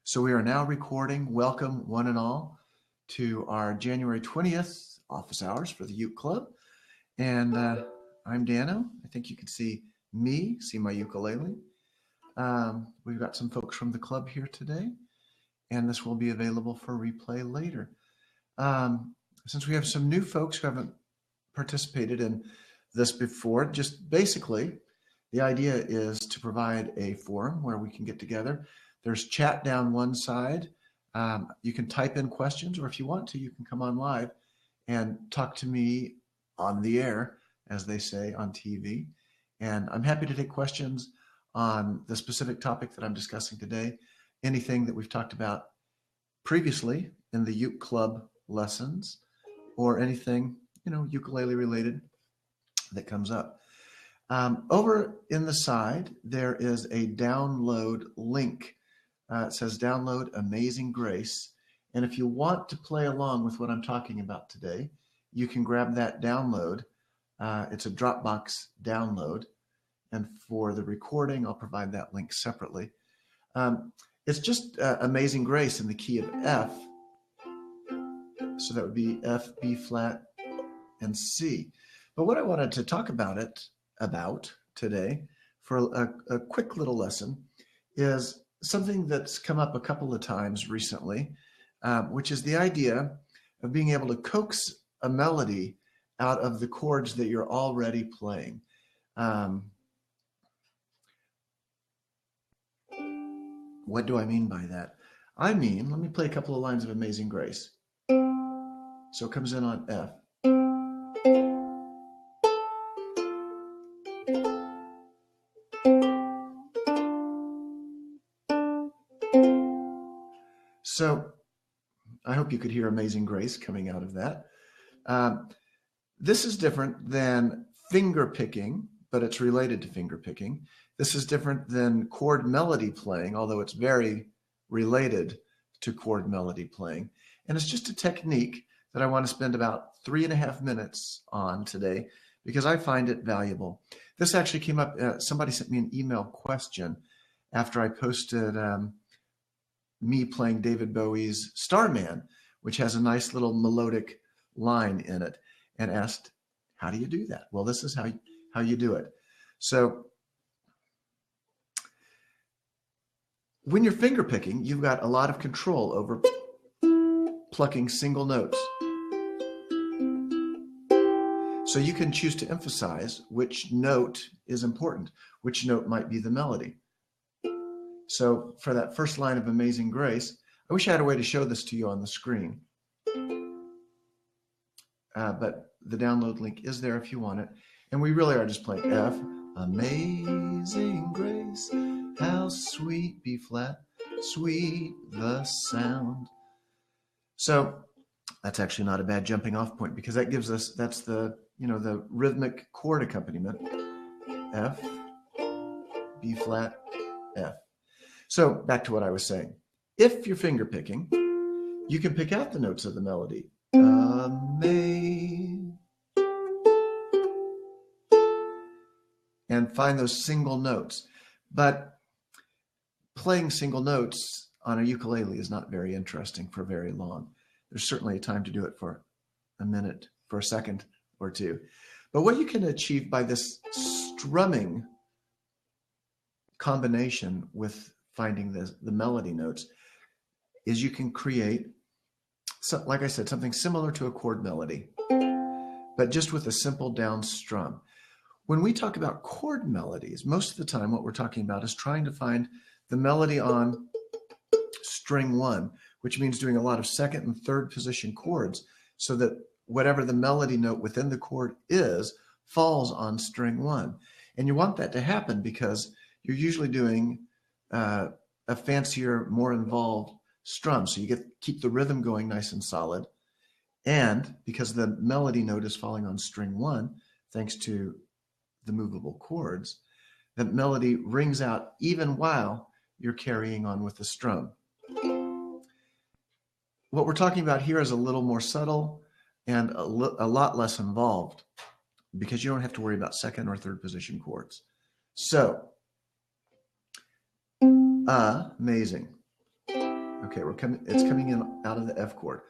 So we are now recording. Welcome, one and all, to our January 20th office hours for the Uke Club. And I'm Dano. I think you can see me, see my ukulele. We've got some folks from the club here today, and this will be available for replay later. Since we have some new folks who haven't participated in this before, just basically, the idea is to provide a forum where we can get together. There's chat down one side. You can type in questions, or if you want to, you can come on live and talk to me on the air, as they say on TV. And I'm happy to take questions on the specific topic that I'm discussing today, anything that we've talked about previously in the Uke Club lessons, or anything, ukulele related that comes up. Over in the side, there is a download link. It says download Amazing Grace. And if you want to play along with what I'm talking about today, you can grab that download. It's a Dropbox download. And for the recording, I'll provide that link separately. It's just Amazing Grace in the key of F. So that would be F, B flat, and C. But what I wanted to talk about today for a quick little lesson is something that's come up a couple of times recently, which is the idea of being able to coax a melody out of the chords that you're already playing. What do I mean by that? Let me play a couple of lines of Amazing Grace. So it comes in on F. So I hope you could hear Amazing Grace coming out of that. This is different than finger picking, but it's related to finger picking. This is different than chord melody playing, although it's very related to chord melody playing. And it's just a technique that I want to spend about 3.5 minutes on today because I find it valuable. This actually came up, somebody sent me an email question after I posted me playing David Bowie's Starman, which has a nice little melodic line in it, and asked, how do you do that? Well, this is how you do it. So when you're finger picking, you've got a lot of control over plucking single notes. So you can choose to emphasize which note is important, which note might be the melody. So for that first line of Amazing Grace, I wish I had a way to show this to you on the screen. But the download link is there if you want it. And we really are just playing F. Amazing grace, how sweet B flat, sweet the sound. So that's actually not a bad jumping off point because that gives us, that's the rhythmic chord accompaniment. F, B flat, F. So back to what I was saying. If you're finger picking, you can pick out the notes of the melody. And find those single notes. But playing single notes on a ukulele is not very interesting for very long. There's certainly a time to do it for a minute, for a second or two. But what you can achieve by this strumming combination with finding the melody notes is you can create, like I said, something similar to a chord melody, but just with a simple down strum. When we talk about chord melodies, most of the time what we're talking about is trying to find the melody on string 1, which means doing a lot of second and third position chords so that whatever the melody note within the chord is falls on string 1. And you want that to happen because you're usually doing a fancier, more involved strum. So you keep the rhythm going nice and solid. And because the melody note is falling on string 1, thanks to the movable chords, that melody rings out even while you're carrying on with the strum. What we're talking about here is a little more subtle and a lot less involved because you don't have to worry about second or third position chords. So, amazing. Okay, it's coming in out of the F chord.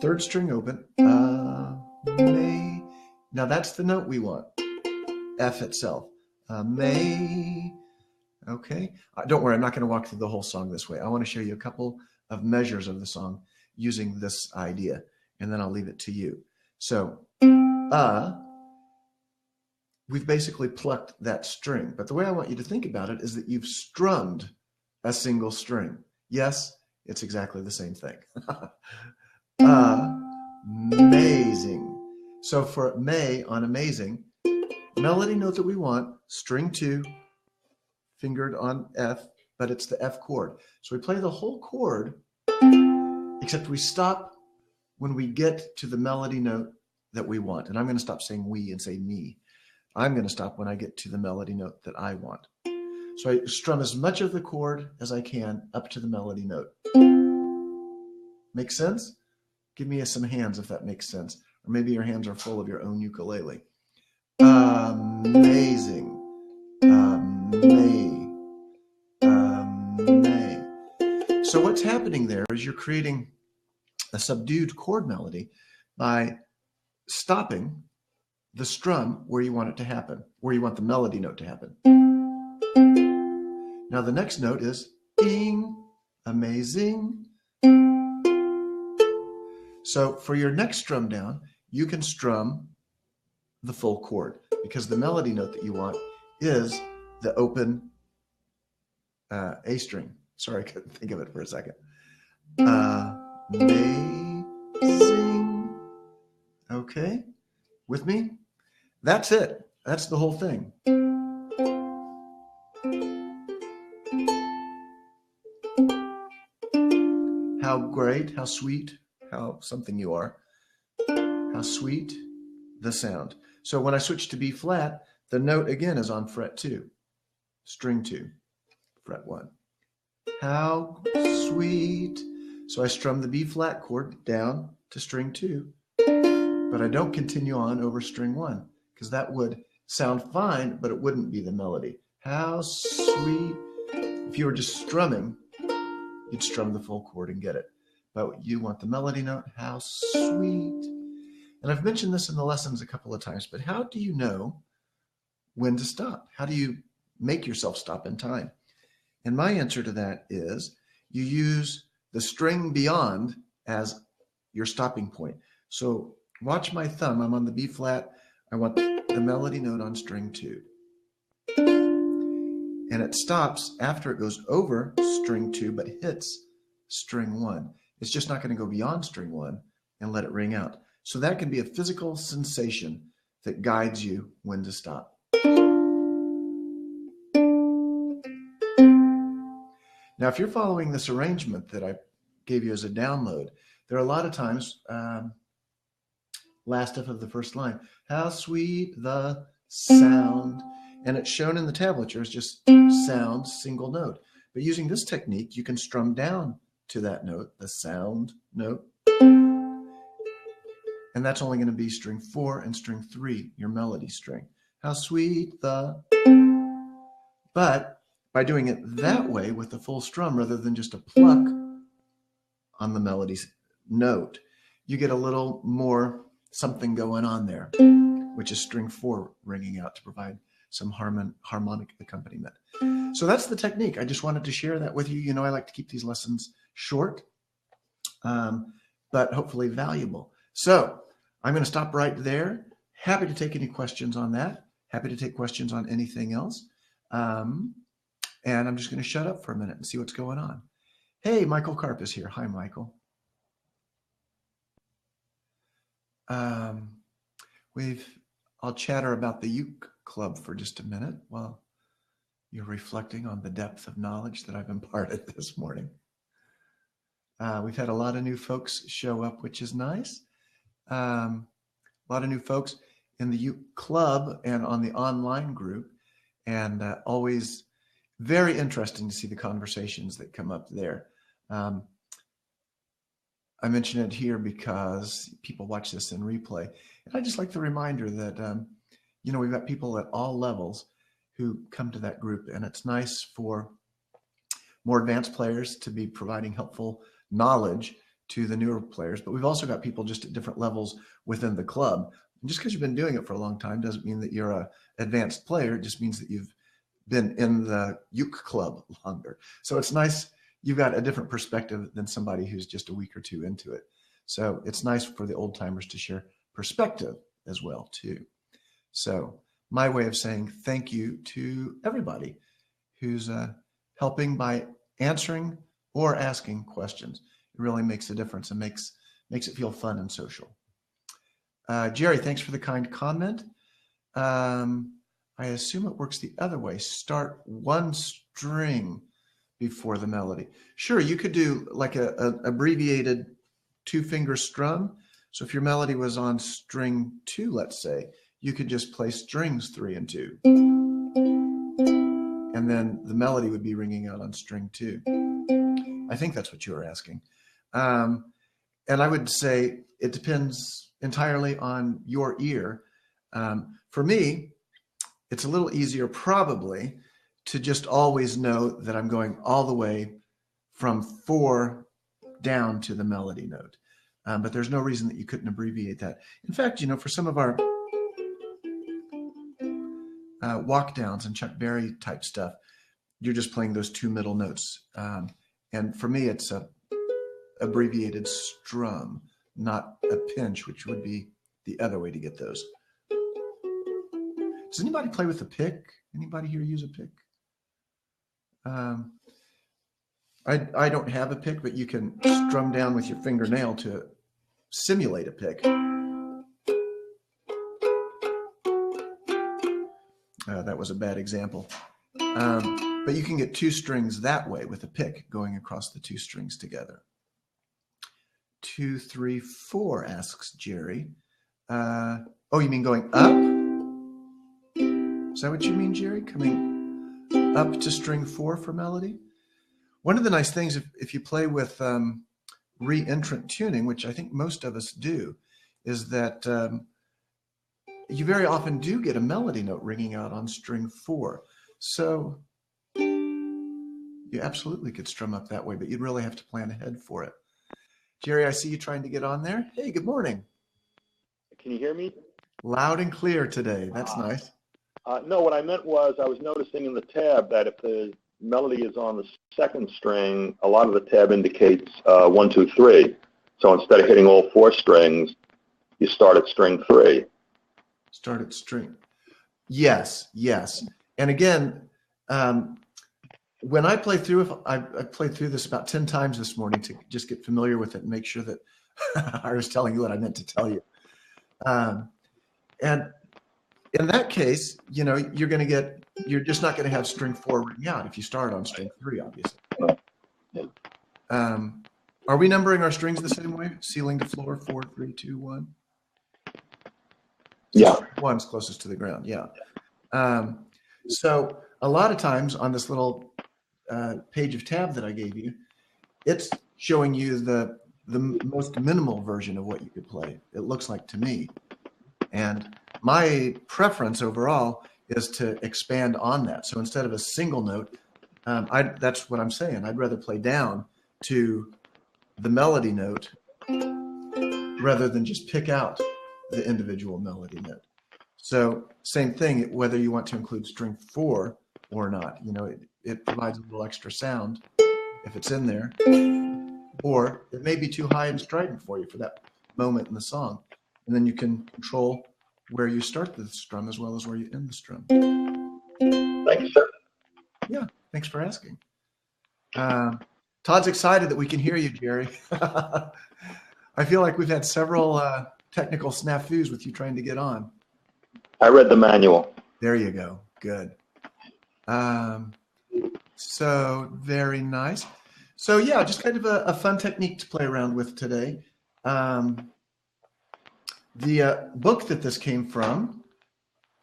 Third string open, may. Now that's the note we want, F itself. May. Okay, don't worry, I'm not going to walk through the whole song this way. I want to show you a couple of measures of the song using this idea, and then I'll leave it to you. So, we've basically plucked that string, but the way I want you to think about it is that you've strummed a single string. Yes, it's exactly the same thing. Amazing. So for may on amazing, melody note that we want, string 2, fingered on F, but it's the F chord. So we play the whole chord, except we stop when we get to the melody note that we want. And I'm going to stop saying we and say me. I'm going to stop when I get to the melody note that I want. So I strum as much of the chord as I can up to the melody note. Make sense? Give me some hands if that makes sense. Or maybe your hands are full of your own ukulele. Amazing. May. So what's happening there is you're creating a subdued chord melody by stopping the strum where you want it to happen, where you want the melody note to happen. Now the next note is ding, amazing. So for your next strum down, you can strum the full chord because the melody note that you want is the open A string. Sorry, I couldn't think of it for a second. Amazing. Okay, with me? That's it. That's the whole thing. How great, how sweet, how something you are. How sweet the sound. So when I switch to B flat, the note again is on fret 2, string 2, fret 1. How sweet. So I strum the B flat chord down to string 2, but I don't continue on over string 1 because that would sound fine, but it wouldn't be the melody. How sweet. If you were just strumming, you'd strum the full chord and get it. But you want the melody note, how sweet. And I've mentioned this in the lessons a couple of times, but how do you know when to stop? How do you make yourself stop in time? And my answer to that is you use the string beyond as your stopping point. So watch my thumb. I'm on the B flat. I want the melody note on string 2. And it stops after it goes over string 2, but hits string 1. It's just not going to go beyond string 1 and let it ring out. So that can be a physical sensation that guides you when to stop. Now, if you're following this arrangement that I gave you as a download, there are a lot of times, last F of the first line, how sweet the sound. And it's shown in the tablature as just sound, single note. But using this technique, you can strum down to that note, the sound note. And that's only going to be string 4 and string 3, your melody string. How sweet the... But by doing it that way with the full strum rather than just a pluck on the melody note, you get a little more something going on there, which is string 4 ringing out to provide some harmonic accompaniment. So that's the technique. I just wanted to share that with you. You know, I like to keep these lessons short, but hopefully valuable. So I'm going to stop right there. Happy to take any questions on that. Happy to take questions on anything else. And I'm just going to shut up for a minute and see what's going on. Hey, Michael Karp is here. Hi, Michael. I'll chatter about the uke club for just a minute while you're reflecting on the depth of knowledge that I've imparted this morning. We've had a lot of new folks show up, which is nice. A lot of new folks in the uke club and on the online group, and always very interesting to see the conversations that come up there. I mention it here because people watch this in replay. And I just like the reminder that, you know, we've got people at all levels who come to that group, and it's nice for more advanced players to be providing helpful knowledge to the newer players, but we've also got people just at different levels within the club. And just because you've been doing it for a long time doesn't mean that you're a advanced player. It just means that you've been in the uke club longer. So it's nice. You've got a different perspective than somebody who's just a week or two into it. So it's nice for the old timers to share perspective as well too. So my way of saying thank you to everybody who's helping by answering or asking questions. It really makes a difference and makes it feel fun and social. Jerry, thanks for the kind comment. I assume it works the other way. Start one string before the melody. Sure, you could do like a abbreviated 2-finger strum. So if your melody was on string 2, let's say, you could just play strings 3 and 2. And then the melody would be ringing out on string 2. I think that's what you were asking. And I would say it depends entirely on your ear. For me, it's a little easier probably to just always know that I'm going all the way from 4 down to the melody note. But there's no reason that you couldn't abbreviate that. In fact, you know, for some of our walk downs and Chuck Berry type stuff, you're just playing those 2 middle notes. And for me, it's a abbreviated strum, not a pinch, which would be the other way to get those. Does anybody play with a pick? Anybody here use a pick? I don't have a pick, but you can strum down with your fingernail to simulate a pick. That was a bad example. But you can get 2 strings that way with a pick going across the 2 strings together. 2, 3, 4, asks Jerry. Oh, you mean going up? Is that what you mean, Jerry? Coming up to string 4 for melody? One of the nice things, if you play with re-entrant tuning, which I think most of us do, is that you very often do get a melody note ringing out on string 4. So you absolutely could strum up that way, but you'd really have to plan ahead for it. Jerry, I see you trying to get on there. Hey, good morning. Can you hear me? Loud and clear today. That's nice. No, what I meant was I was noticing in the tab that if the melody is on the 2nd string, a lot of the tab indicates 1, 2, 3. So instead of hitting all 4 strings, you start at string 3. Start at string. Yes, yes. And again, when I play through, I played through this about 10 times this morning to just get familiar with it and make sure that I was telling you what I meant to tell you. And in that case, you know, you're just not going to have string 4 ring out if you start on string 3, obviously. Are we numbering our strings the same way? Ceiling to floor, 4, 3, 2, 1? Yeah. 1's closest to the ground, yeah. So a lot of times on this little page of tab that I gave you, it's showing you the most minimal version of what you could play, it looks like to me. And my preference overall is to expand on that. So instead of a single note, that's what I'm saying. I'd rather play down to the melody note rather than just pick out the individual melody note. So same thing, whether you want to include string 4 or not, you know, it provides a little extra sound if it's in there, or it may be too high and strident for you for that moment in the song. And then you can control where you start the strum as well as where you end the strum. Thank you, sir. Yeah, thanks for asking. Todd's excited that we can hear you, Jerry. I feel like we've had several technical snafus with you trying to get on. I read the manual. There you go. Good. So very nice. So yeah, just kind of a fun technique to play around with today. The book that this came from,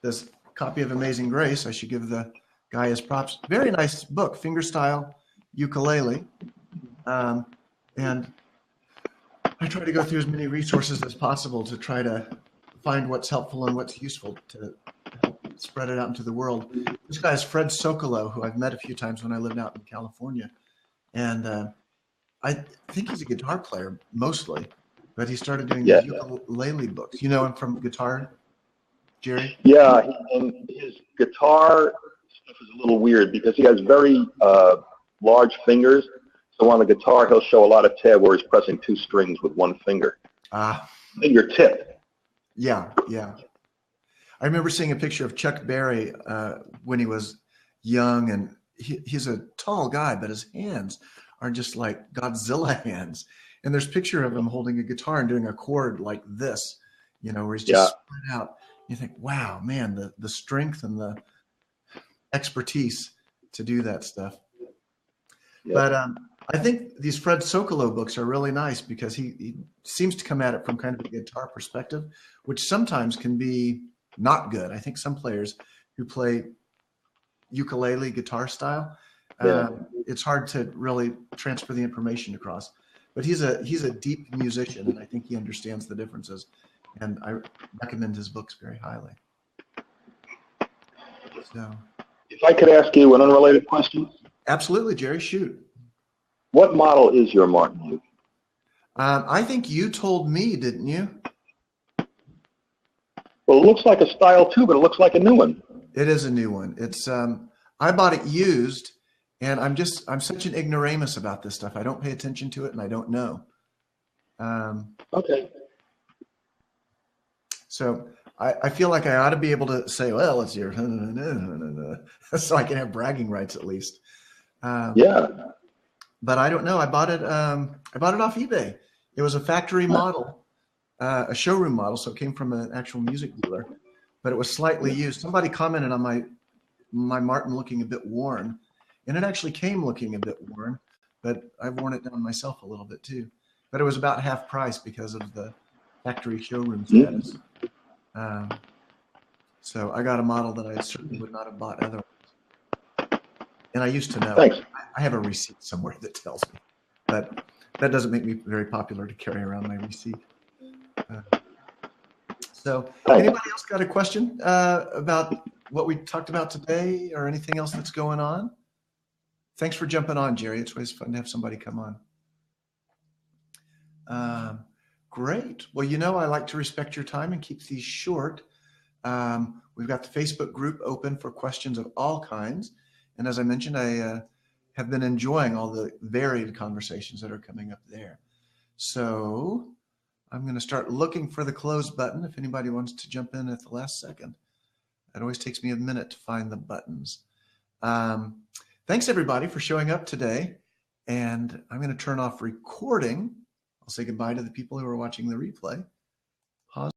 this copy of Amazing Grace, I should give the guy his props. Very nice book, fingerstyle ukulele. And I try to go through as many resources as possible to try to find what's helpful and what's useful to help spread it out into the world. This guy is Fred Sokolow, who I've met a few times when I lived out in California. And I think he's a guitar player mostly, but he started doing Yeah. these ukulele books. You know him from guitar, Jerry? Yeah, and his guitar stuff is a little weird because he has very large fingers. So on the guitar, he'll show a lot of tab where he's pressing two strings with one finger. Fingertip. Yeah, yeah. I remember seeing a picture of Chuck Berry when he was young, and he's a tall guy, but his hands are just like Godzilla hands. And there's a picture of him holding a guitar and doing a chord like this, where he's just spread out. You think, wow, man, the strength and the expertise to do that stuff. Yeah. But I think these Fred Sokolow books are really nice because he seems to come at it from kind of a guitar perspective, which sometimes can be not good. I think some players who play ukulele guitar style, it's hard to really transfer the information across. But he's a deep musician, and I think he understands the differences. And I recommend his books very highly. So, if I could ask you an unrelated question. Absolutely, Jerry. Shoot. What model is your Martin uke? I think you told me, didn't you? Well, it looks like a style too, but it looks like a new one. It is a new one. It's I bought it used, and I'm such an ignoramus about this stuff. I don't pay attention to it, and I don't know. Okay. So I feel like I ought to be able to say, well, it's your, so I can have bragging rights at least. Yeah. But I don't know. I bought it off eBay. It was a factory model, a showroom model, so it came from an actual music dealer. But it was slightly used. Somebody commented on my Martin looking a bit worn, and it actually came looking a bit worn. But I've worn it down myself a little bit too. But it was about half price because of the factory showroom status. So I got a model that I certainly would not have bought otherwise. And I used to know. Thanks. I have a receipt somewhere that tells me, but that doesn't make me very popular to carry around my receipt. So anybody else got a question about what we talked about today or anything else that's going on? Thanks for jumping on, Jerry. It's always fun to have somebody come on. Great. Well, I like to respect your time and keep these short. We've got the Facebook group open for questions of all kinds. And as I mentioned, I have been enjoying all the varied conversations that are coming up there. So I'm going to start looking for the close button if anybody wants to jump in at the last second. It always takes me a minute to find the buttons. Thanks, everybody, for showing up today. And I'm going to turn off recording. I'll say goodbye to the people who are watching the replay.